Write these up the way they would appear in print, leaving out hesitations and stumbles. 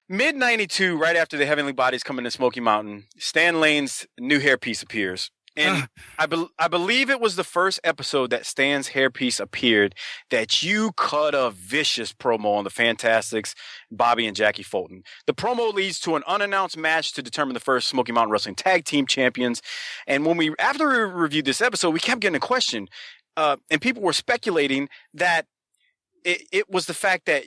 Mid 92, right after the Heavenly Bodies come into Smoky Mountain, Stan Lane's new hairpiece appears. And I believe it was the first episode that Stan's hairpiece appeared that you cut a vicious promo on the Fantastics, Bobby and Jackie Fulton. The promo leads to an unannounced match to determine the first Smoky Mountain Wrestling Tag Team Champions. And after we reviewed this episode, we kept getting a question. And people were speculating that it was the fact that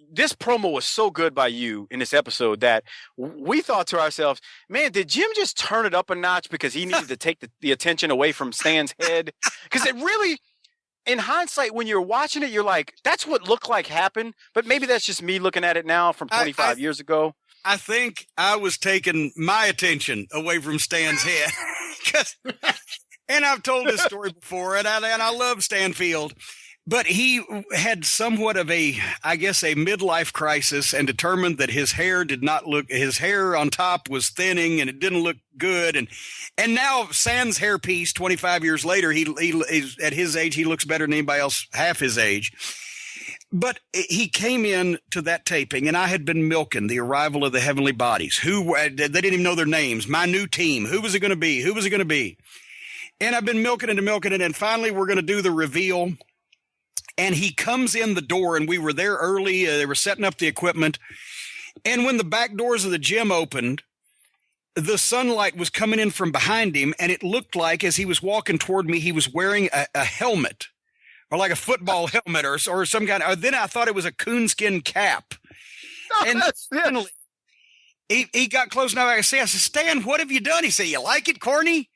this promo was so good by you in this episode that we thought to ourselves, man, did Jim just turn it up a notch because he needed to take the attention away from Stan's head? Because it really, in hindsight, when you're watching it, you're like, that's what looked like happened. But maybe that's just me looking at it now from 25 years ago. I think I was taking my attention away from Stan's head. And I've told this story before, and I love Stanfield. But he had somewhat of a midlife crisis and determined that his hair on top was thinning and it didn't look good. And now sans hairpiece, 25 years later, he at his age, he looks better than anybody else half his age. But he came in to that taping, and I had been milking the arrival of the Heavenly Bodies. They didn't even know their names. My new team. Who was it going to be? Who was it going to be? And I've been milking it, and finally we're going to do the reveal. And he comes in the door, and we were there early. They were setting up the equipment. And when the back doors of the gym opened, the sunlight was coming in from behind him, and it looked like as he was walking toward me, he was wearing a helmet, or like a football helmet, or some kind of. Then I thought it was a coonskin cap. And finally, he got close enough. I said, Stan, what have you done? He said, you like it, Corny?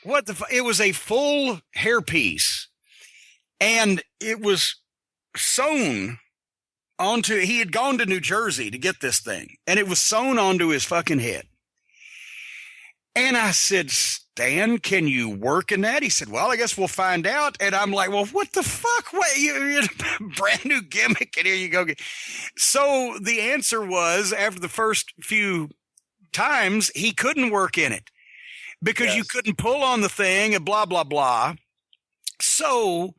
It was a full hairpiece. And it was sewn onto, he had gone to New Jersey to get this thing, and it was sewn onto his fucking head. And I said, Stan, can you work in that? He said, well, I guess we'll find out. And I'm like, well, what the fuck? You're a brand new gimmick, and here you go. So the answer was, after the first few times, he couldn't work in it because you couldn't pull on the thing and blah, blah, blah. So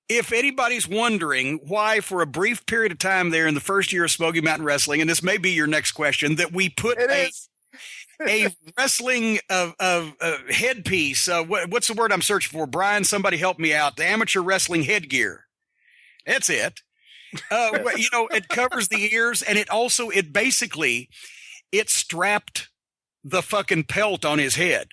if anybody's wondering why for a brief period of time there in the first year of Smoky Mountain Wrestling, and this may be your next question, that we put a wrestling headpiece, what's the word I'm searching for? Brian, somebody help me out. The amateur wrestling headgear. That's it. It covers the ears, and it basically strapped the fucking pelt on his head.